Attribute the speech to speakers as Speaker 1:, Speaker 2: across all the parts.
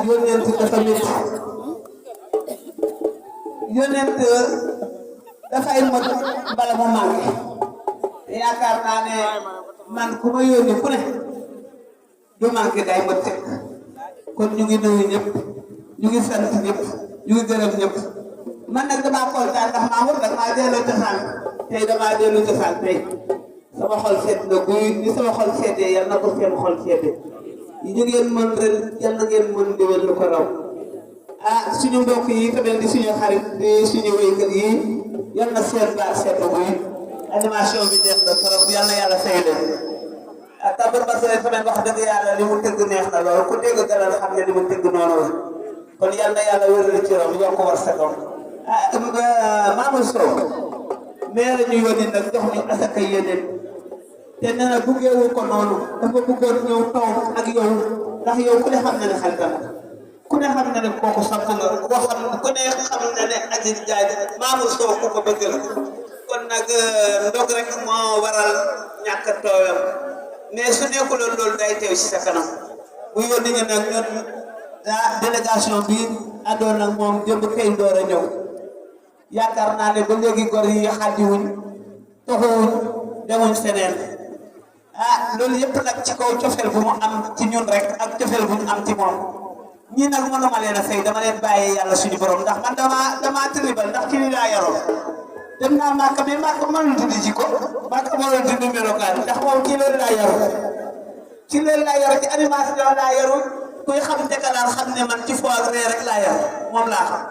Speaker 1: yónneent dafa métti yónneent dafay mot bala mu manqué te yaakaar naa ne man ku ma yónni ku ne du manqué day mot teg kon ñu ngi nuyu ñëpp ñu ngi sant ñëpp ñu ngi gërëm ñëpp man nag damaa kontaan ndax Mamour nag maa delloo cosaan tey damaa delloo cosaan tey sama xol seet na guy ni sama xol seetee yal na ko seen xol seetee ñu ngeen mën ren yal na ngeen mën déwén lu ko raw ah suñu mbokk yi tamit di suñu xarit di suñu wéykat yi yal na seet baax seet na guy animation bi neex na trop yal na yàlla fay leen ah Tabour Bassiré tamit wax dëgg yàlla li mu tëgg neex na lool ku dégg galal xam ne li mu tëgg noonu la kon yal na yàlla wéral ci rom yokk war sa doom Mamour Sow maire ñu yónni nag jox ñu asaka yeneen te nee na buggeewu ko noonu dafa bëggoon ñëw toog ak yow ndax yow ku ne xam na ne xaritam ku ne xam na ne kooku sant nga ku ne xam na ne Aziz Ndiaye Mamour Sow ku ko bëgg la kon nag ndog rek moo waral ñàkk a tooyam mais su nekkuloon loolu day teew ci sa kanam bu yónni ñu nag ñun délégation bi àndoon ak moom jëmb kay door a ñëw yaakaar naa ne ba léegi gor yi xàddiwuñ toxuwuñ demuñ feneen ah loolu yëpp nag ci kaw cofeel bu mu am ci ñun rek ak cofeel bu ñu am ci moom ñii nag mënuma leen a fay dama leen bàyyee yàlla suñu borom ndax man dama tribal ndax ci li laa yaroo dem naa Màkka mais Màkka mënul dindi jikko Màkka mënul dindi melokaan ndax moom ci leen laa yaru ci leen laa yaru ci animation laa yaru kuy xam décalage xam ne man ci foog ree rek laa yaru moom laa xam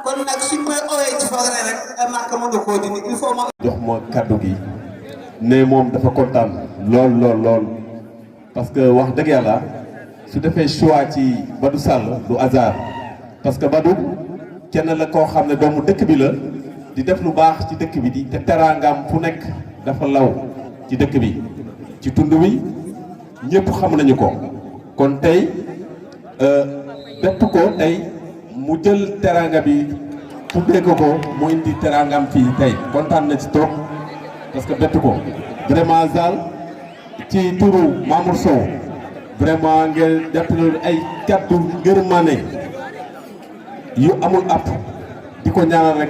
Speaker 1: kon nag suñ may owee ci foog ree rek Màkka mënu koo dindi il faut ma
Speaker 2: jox ma kaddu gi ne moom dafa kontaan lool parce que wax dëgg yàlla su defee choix ci Badou Sall du hasard parce que Badou kenn la koo xam ne doomu dëkk bi la di def lu baax ci dëkk bi di te teraangam fu nekk dafa law ci dëkk bi ci tund wi ñëpp xam nañu ko kon tey bépp ko tey mu jël teraanga bi tuddee ko mu indi teraangam fii tey kontaan na ci trop parce que bett ko vraiment Zal ci turu Mamour Sow vraiment ngeen jàppale ay kàddu ngërmande yu amul app di ko ñaanal rek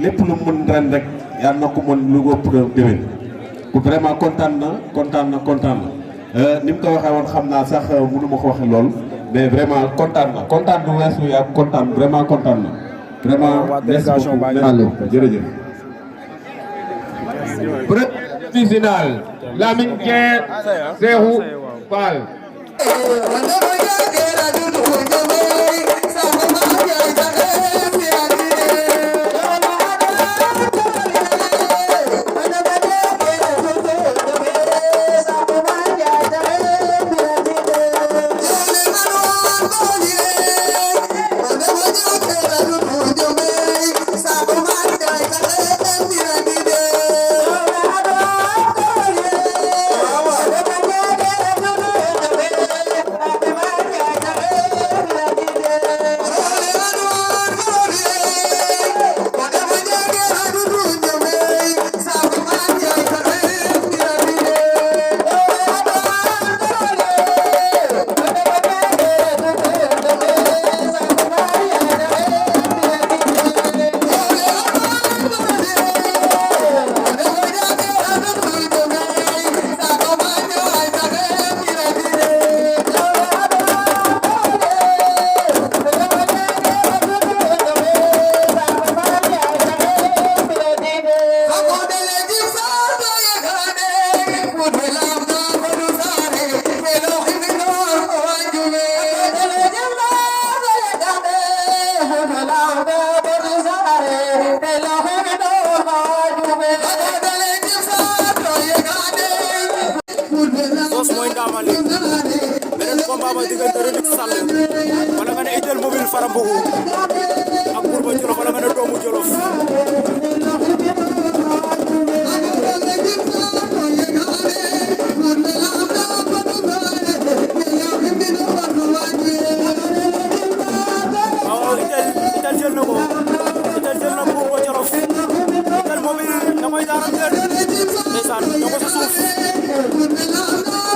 Speaker 2: lépp lu mën ren rek yàlla na ko mën lu ëpp déwén ku vraiment kontaan na ni mu ko waxee woon xam naa sax mënu ma ko waxee lool mais vraiment kontaan du weesu yaa kontaan vraiment kontaan na vraiment délégation baa ngi jërëjëf
Speaker 3: Premier final Lamine Gueye Cheikhou Fall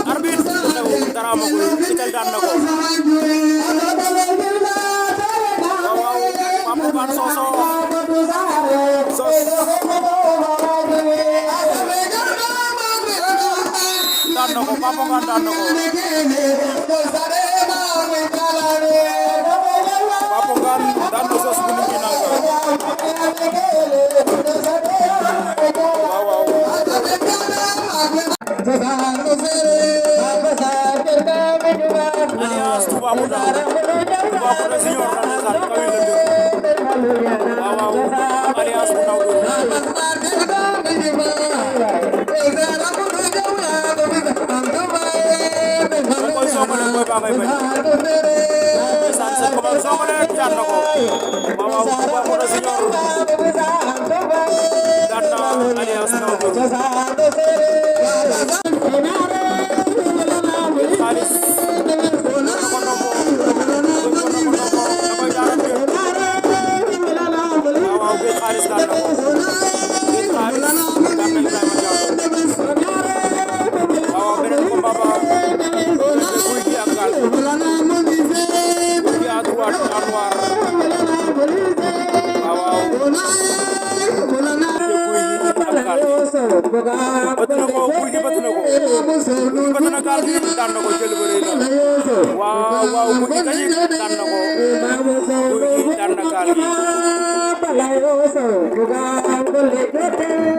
Speaker 4: arbitre dara amagul Itel daan na ko daan na ko Papa Ngane daan na Zoss bu Ninki Nanka waaw waaw Alliance Toubacouta Toubacouta Junior la ndeysaan kawil la jël waaw waaw Alliance bu ndaw koy soogale koy ba ngay bañ ndeysaan sa ko soogale daan na ko waaw waaw Toubacouta Junior daan na Alliance ndaw xaalis xaalis daan na ko xaalis daan na Ibrahima Diallo waaw beneen combat ba Gouye Gui ak Gaal Gouye Gui à droite à noir waaw waaw Gouye Gui ak Gaal Gui bëtt na ko Gouye Gui bëtt na ko bëtt na Gaal Gui daan na ko jël ba rëy na waaw waaw Gouye Gui daan na ko Gouye Gui daan na Gaal Gui waaw daan na Gaal Gui jël bu rëy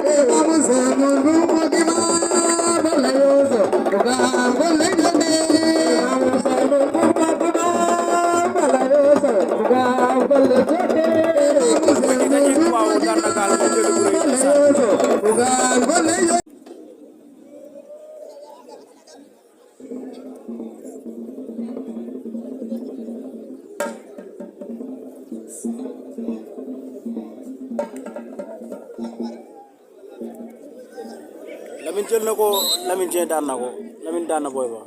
Speaker 4: Lamine jël na ko Lamine Dieng daan na ko Lamine daan na Boy Ba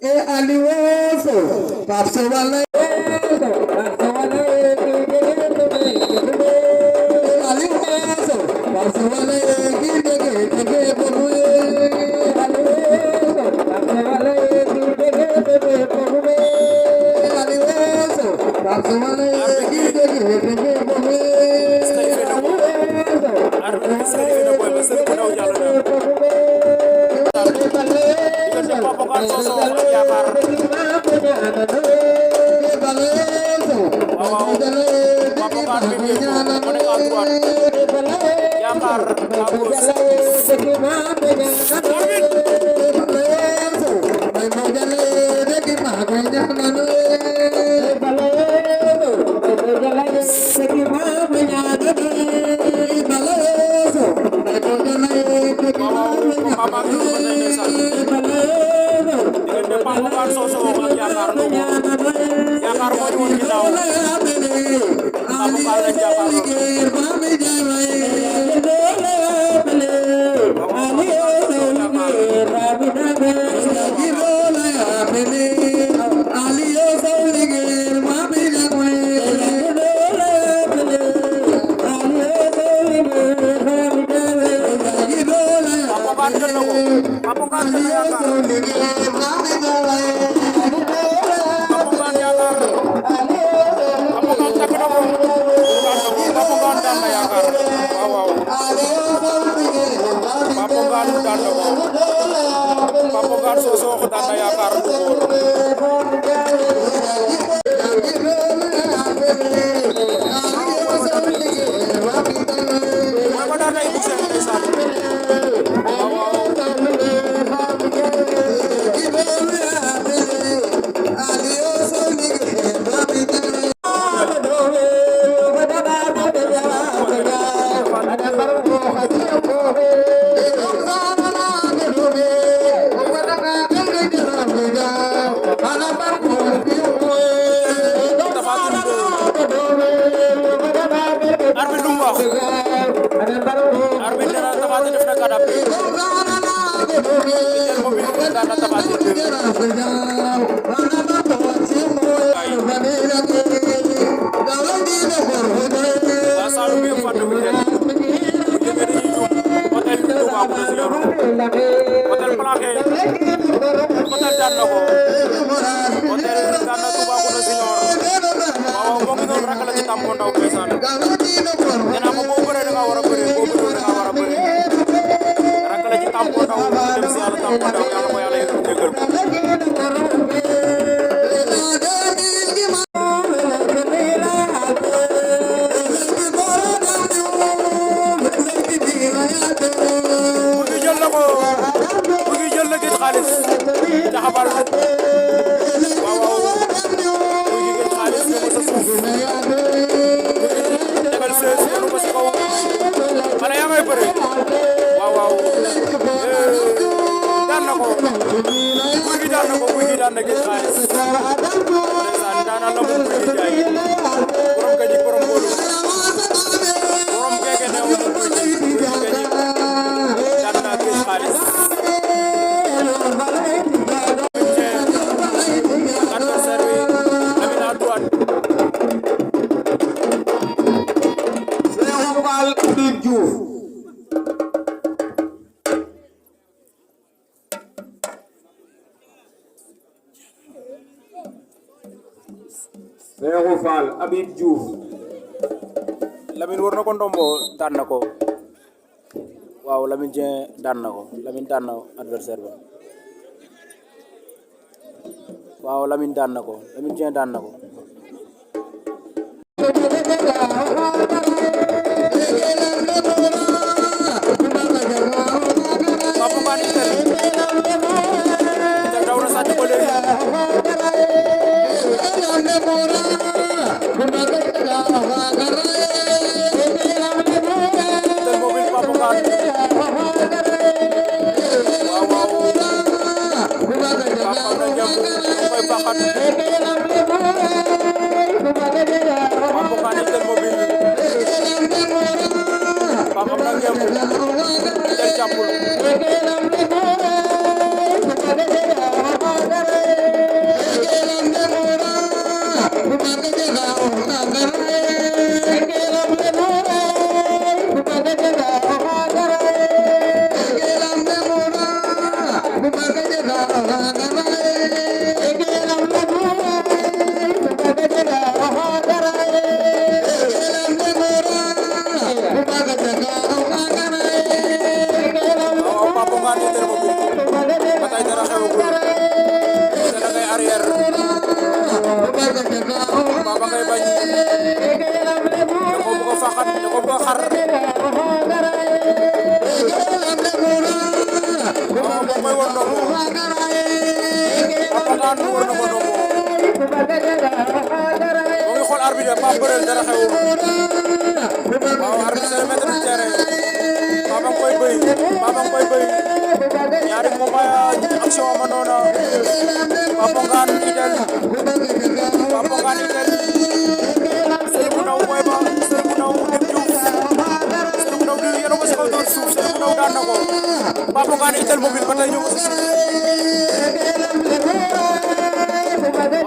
Speaker 5: e Aliou Pape Sow wala
Speaker 4: Tampon guy gi daan na gis xaalis ndeysaan daana la mu guy gi jaay borom gañi borom boolu borom keke ne woon guy gi gañi daan na gis xaalis adversaire bi Lamine Antoine
Speaker 5: Seexu Faal Habib Diouf Seexu Faal Habib Diouf
Speaker 4: Lamine war na ko ndombo daan na ko waaw Lamine Dieng daan na ko Lamine daan na adversaire ba waaw Lamine daan na ko Lamine Dieng daan na ko Papa Ngane Itel daw na sàcc ko léegi Itel mobile Papa Ngane waaw waaw Papa na jàmm koy faxat Papa Ngane Itel mobile Papa na jàmm Itel jàppul Papa Ngane Itel mobile ba tey dara xewagul Itel da ngay arrière Papa ngay bañ da ko bëgg a faxat da ko bëgg a xar waaw moom mooy war ndombo Papa Ngane war na ko ndombo moo ngi xool arbitre Papa bëreel dara xewul waaw arbitre c'est le maître du terrain Papa ngoy bëy ñaari moment action ama noona Papa Ngane Itel Sëriñ bu ndaw mooy ba Sëriñ bu ndaw dem Diouf Sëriñ bu ndaw di yéen a ko si kaw doon suuf Sëriñ bu ndaw daan na ko Papa Ngane Itel mobile ba tey ñëw ko si suuf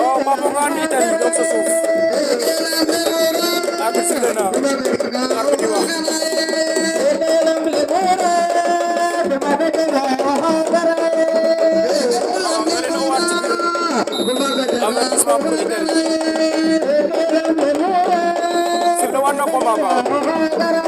Speaker 4: waaw Papa Ngane Itel ñëw sa suuf arbitre sifflé na arbitre di wax avertissement pour Itel sifflé waat na combat ba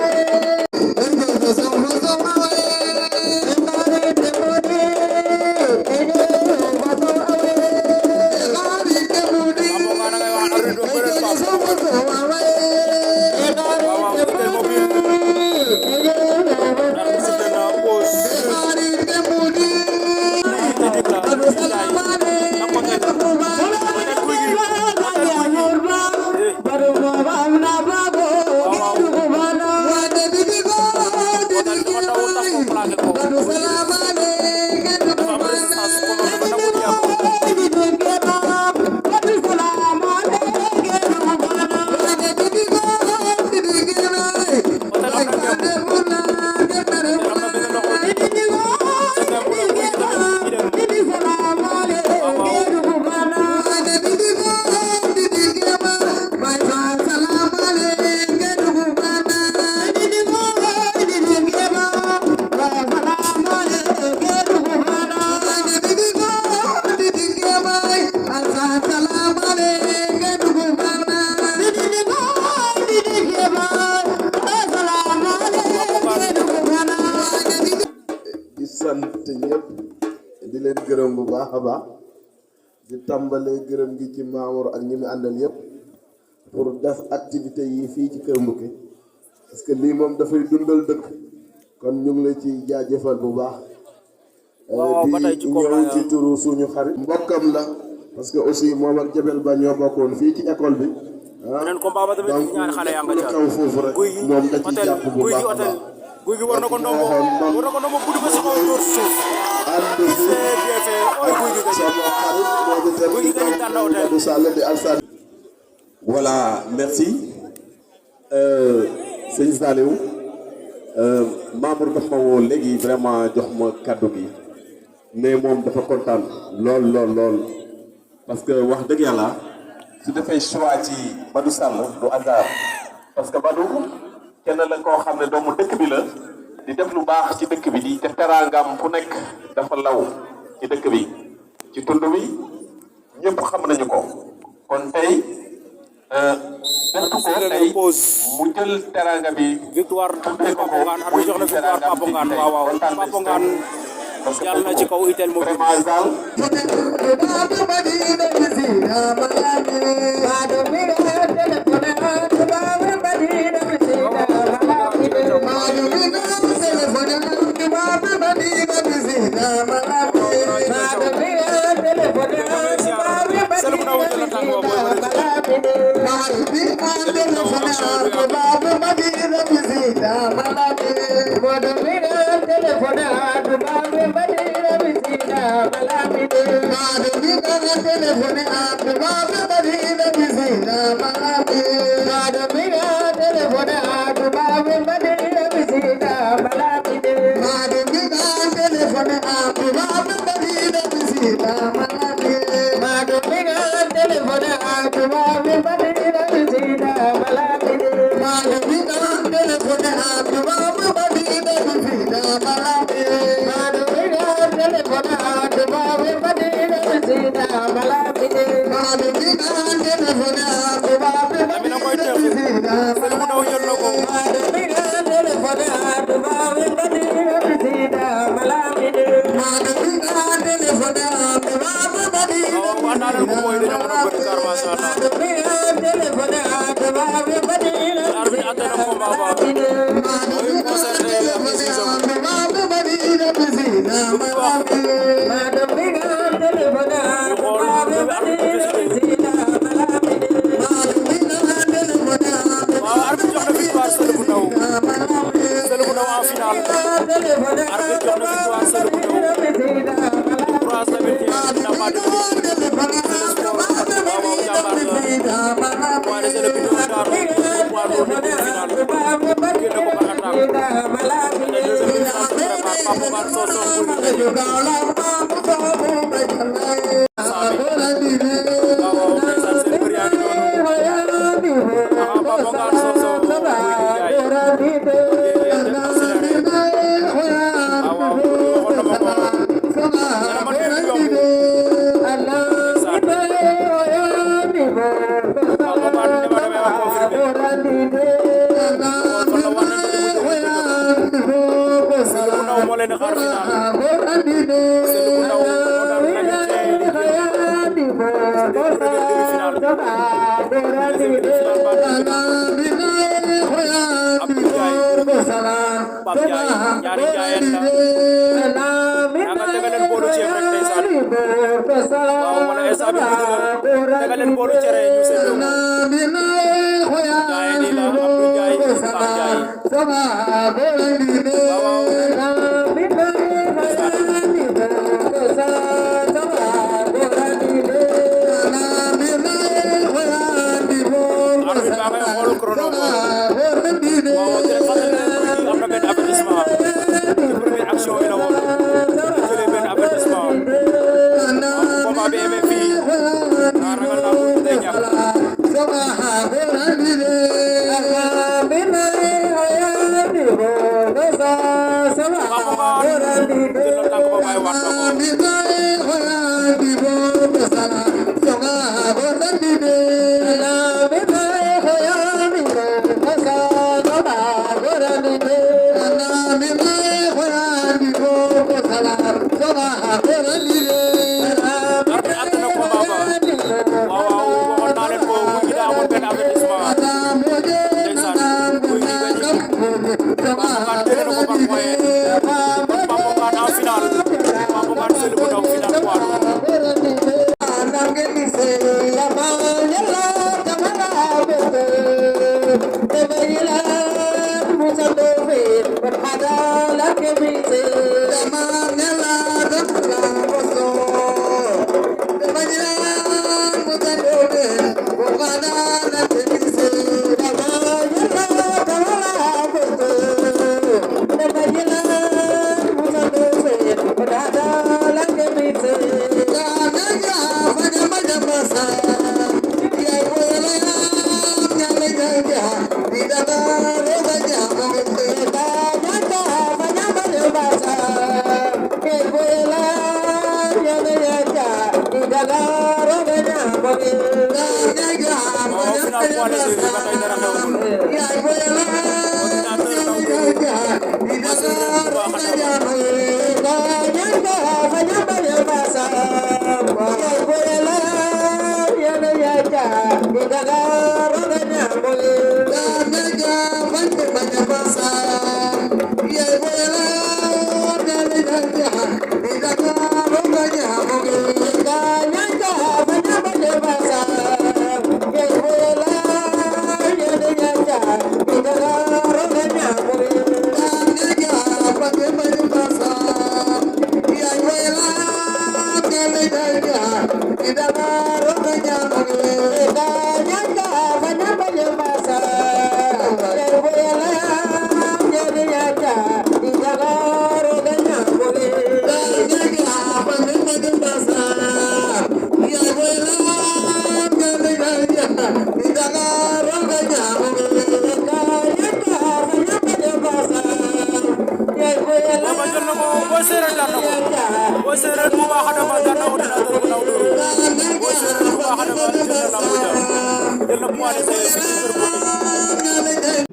Speaker 6: di leen gërëm bu baax a baax di tàmbalee gërëm gi ci Mamour ak ñi mu àndal yëpp pour def activité yi fii ci Kër Mbuké parce que lii moom dafay dundal dëkk kon ñu ngi la ci jaajëfal bu baax di ñëw ci turu suñu xarit mbokkam la parce que aussi moom ak Jabel Ba ñoo bokkoon fii ci école bi
Speaker 4: beneen combat ba tamit ñaari xale yaa nga ca
Speaker 6: xew foofu rek moom da ci jàpp bu baax a baax
Speaker 4: Guy gi war na ko ndombo buddi ko si kaw dóor suuf c'est bien fait ooy Guy gi gañ tànn hôtel.
Speaker 2: Voilà, merci. Sëñ Saliou Mamour dafa ma woo léegi vraiment jox ma kàddu gi mais moom dafa kontaan lool parce que wax dëgg yàlla su defee choix ci Badou Sall du hasard parce que Badou kenn la koo xam ne doomu dëkk bi la di def lu baax ci dëkk bi di te teraangam fu nekk dafa law ci dëkk bi ci tund bi ñëpp xam nañu ko kon tey mu jël teranga bi
Speaker 4: victoire Papo Ngane ar bi jox na victoire Papo Ngane waaw Papo Ngane jàll na ci kaw itel mo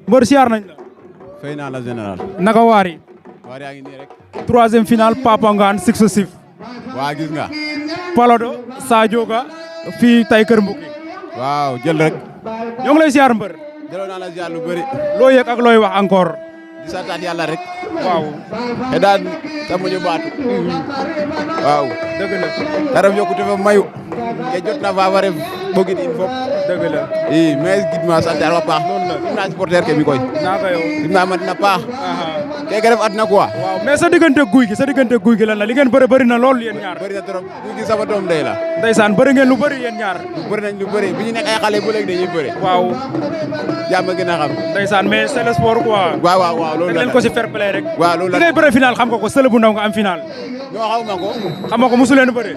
Speaker 7: mbër siyaar nañ la.
Speaker 8: fay naa la général.
Speaker 7: naka waari.
Speaker 8: waari yaa ngi nii rek.
Speaker 7: 3e finale Papa Ngane successif.
Speaker 8: waa gis nga.
Speaker 7: Palodo Sadio Ga fii tay Kër Mbuki.
Speaker 8: waaw jël rek.
Speaker 7: ñoo ngi lay siyaar mbër.
Speaker 8: jëloon naa la ziar lu bëri.
Speaker 7: loo yëg ak looy wax encore.
Speaker 8: di santaat yàlla rek.
Speaker 7: waaw.
Speaker 8: te daan sama ñu baatu. waaw.
Speaker 7: dëgg la.
Speaker 8: dara yokkute fa mayu. ke jot na fa ware bogin in fop.
Speaker 7: dëgg la.
Speaker 8: i mais gidma sant yàlla paax. noonu la gidma supporter ke mi koy.
Speaker 7: naka yow.
Speaker 8: gidma ma dina paax. keke ref adna quoi.
Speaker 7: waaw mais sa diggante guy gi lan la li ngeen bëri na lool yéen ñaar.
Speaker 8: bëri na trop guy gi sama doom day la.
Speaker 7: ndeysaan bëri ngeen lu bëri yéen ñaar.
Speaker 8: bëri nañ lu bëri bi ñu nekk ay xale bu léegi dañuy bëri.
Speaker 7: waaw.
Speaker 8: jàmm gën a xam.
Speaker 7: ndeysaan mais c'est le sport quoi.
Speaker 8: waaw loolu la
Speaker 7: leen ko si fair play rek.
Speaker 8: waaw loolu la
Speaker 7: li ngay bëre final xam nga ko sële bu ndaw nga am final.
Speaker 8: ñoo xaw ma ko.
Speaker 7: xam nga ko mosu leen bëre.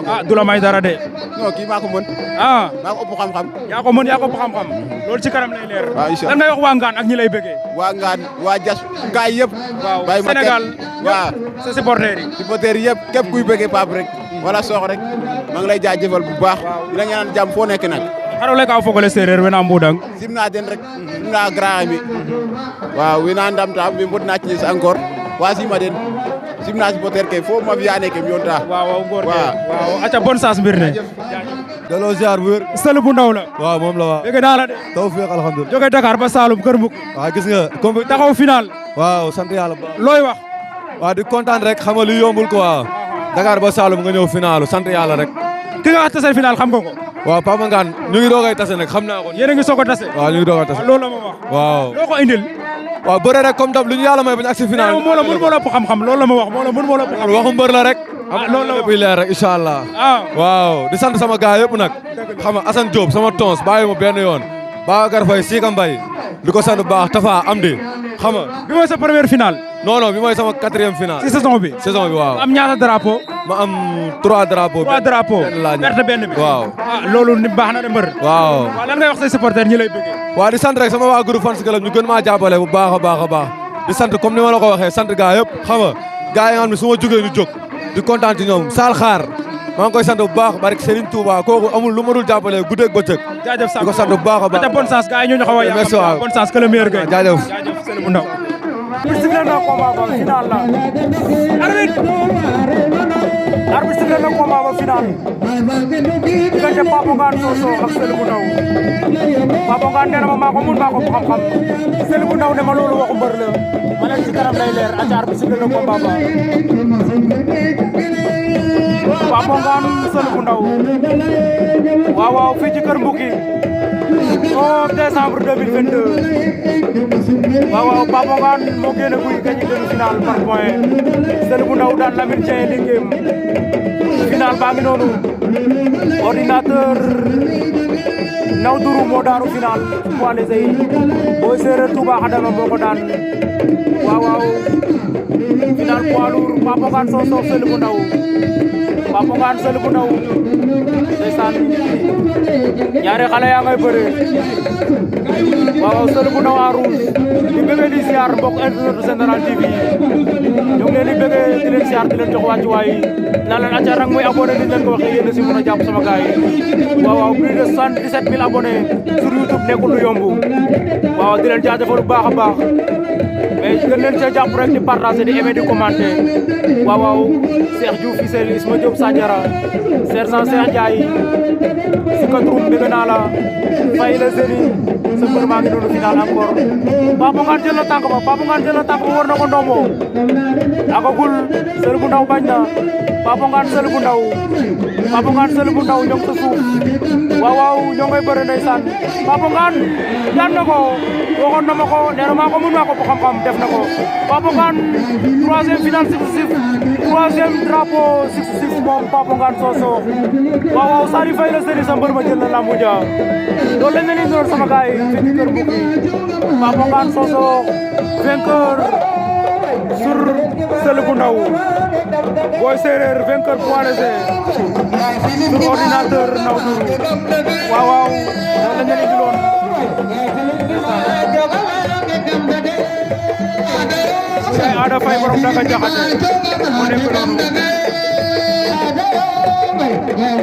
Speaker 7: ah du la may dara de.
Speaker 8: non kii maa ko mën.
Speaker 7: ah
Speaker 8: maa ko ëpp xam-xam.
Speaker 7: yaa ko mën yaa ko ëpp xam-xam. loolu ci kanam lay leer.
Speaker 8: waaw incha
Speaker 7: lan ngay wax waa Ngane ak ñi lay bëggee.
Speaker 8: waa Ngane waa Jas gaay yëpp.
Speaker 7: waaw
Speaker 8: bàyyi ma
Speaker 7: Sénégal
Speaker 8: waaw
Speaker 7: sa supporters yi.
Speaker 8: supporters yëpp képp kuy bëggee Pape rek. wala Sokh rek. maa ngi lay jaajëfal bu baax. di la ñaanal jàmm foo nekk nag.
Speaker 7: xaro le ka fogole sereer wena mbudang.
Speaker 8: simna den rek. simna grand mi. waaw wena ndamta mi mbodna ci encore. waa sima den. simna supporter ke fo ma fiya neke mi yonta.
Speaker 7: waaw ngor waaw aca bonne chance mbir ne.
Speaker 9: delloo ziar bu wér.
Speaker 7: sël bu ndaw la.
Speaker 9: waaw moom la waaw.
Speaker 7: dégg naa la de.
Speaker 9: tawfiq alhamdulilah.
Speaker 7: jóge Dakar ba Saloum Kër Mbuk.
Speaker 9: waaw gis nga. comme
Speaker 7: taxaw final.
Speaker 9: waaw sant yàlla bu baax.
Speaker 7: looy wax.
Speaker 9: waaw di kontaan rek xam nga lu yombul quoi. Dakar ba Saloum nga ñëw finalu sant yàlla rek.
Speaker 7: ki nga tase final xam nga ko.
Speaker 9: waaw Papa Ngane ñu ngi doogay tase nag xam naa ko.
Speaker 7: yéen a ngi soog a tase.
Speaker 9: waaw ñu ngi doogay tase.
Speaker 7: loolu la ma wax.
Speaker 9: waaw
Speaker 7: loo ko indil.
Speaker 9: waaw bëre rek comme dab lu ñu yàlla may bañ agsi final.
Speaker 7: moo la ëpp xam-xam loolu la ma wax moo la ëpp xam-xam.
Speaker 9: waxu mbër la rek.
Speaker 7: loolu la
Speaker 9: lépp leer rek incha allah. waaw di sant sama gars yëpp nag. xam nga Assane Diop sama tons bàyyi ma benn yoon. Babacar Faye Sika Mbaye di ko sant bu baax Tafa Amdi xam nga.
Speaker 7: bi mooy sa première finale.
Speaker 9: non bi mooy sama 4e finale.
Speaker 7: ci saison bi.
Speaker 9: waaw.
Speaker 7: am ñaata drapeau.
Speaker 9: ma am 3 drapeaux.
Speaker 7: 3 drapeaux. perte benn bi.
Speaker 9: waaw.
Speaker 7: loolu ni baax na de mbër.
Speaker 9: waaw.
Speaker 7: lan ngay wax say supporters ñi lay bëggee.
Speaker 9: waaw di sant rek sama waa groupe fans club ñu gën maa jàppale bu baax a baax. di sant comme ni ma la ko waxee sant gaa yëpp xam nga gaa yi nga xam ne su ma jógee ñu jóg di kontaan ci ñoom Sall Xaar maa ngi koy sant bu baax barke Serigne Touba kooku amul lu ma dul jàppale guddeeg bëccëg.
Speaker 7: jaajëf
Speaker 9: di ko sant bu baax a baax.
Speaker 7: bonne chance gaa yi ñu xaw a yàq.
Speaker 9: merci waaw
Speaker 7: bonne chance que le meilleur gagne.
Speaker 9: jaajëf
Speaker 7: sëñ bu ndaw. sifflé na combat ba final la. arbitre sifflé na combat ba final. diggante Papa Ngane Sossokh ak Sël bu ndaw. Papa Ngane nee na ma maa ko mun maa ko xam-xam. Sël bu ndaw ne ma loolu waxu mbër la. ma leen ci kanam lay leer aca arbitre sifflé na combat ba. Papa Ngane Sël bu ndaw. waaw fii ci Kër Mbuki. 11 décembre 2022. waaw Papa Ngane moo génn guy gagné demi-finale par point. Sël bu ndaw daan Lamine Dieng liggéeyam. final baa ngi noonu. ordinateur naw duru moo daaru final poids léger yi. Boy Séeréer Touba Xadama moo ko daan. waaw final poids lourd Papa Ngane Sossokh Sël bu ndaw. Papa Ngane Sël bu ndaw. ndeysaan ñaari xale yaa ngay bëre. waaw Seul bu ndaw en rouge di bëggee di siyaar mbokk internet Général TV ñu ngi leen di bëggee di leen siyaar di leen jox wàccuwaay naan leen acca rek muy abonné ni leen ko waxee yéen si mën a jàpp sama gars yi waaw plus de 77 000 abonnés sur YouTube nekkul lu yomb waaw di leen jaajëfal bu baax a baax mais gën leen cee jàpp rek di partager di aimer di commenter waaw Cheikh Diouf Fissel Isma Diop Sandiara sergent Cheikh Ndiaye si katrum bëgg naa la fay la Zeni sa mbër maa ngi doon final encore Papa Ngane jël na tànk ba Papa Ngane jël na tànk ba war na ko ndombo agagul Seul bu ndaw bañ na Papa Ngane Seul bu ndaw Papa Ngane Seul bu ndaw ñoo ngi sa suuf waaw ñoo ngay bëre ndeysaan Papa Ngane daan na ko waxoon na ma ko nee na maa ko mën maa ko xam-xam def na ko Papa Ngane troisième finale successif troisième drapeau successif moom Papa Ngane Sossokh waaw Sary Faye la Zeni sa mbër ma jël na lambu ja loolu lañ leen di doon sama gars yi fii ci Kër Mbouki Papa Ngane Sossokh vainqueur sur Seul bu ndaw Boy Séeréer vainqueur point léger sur ordinateur Nawdu waaw loolu lañ leen di doon Cheikh Ada Faye borom Daga Jaxate moo nekk noonu
Speaker 10: Yeah,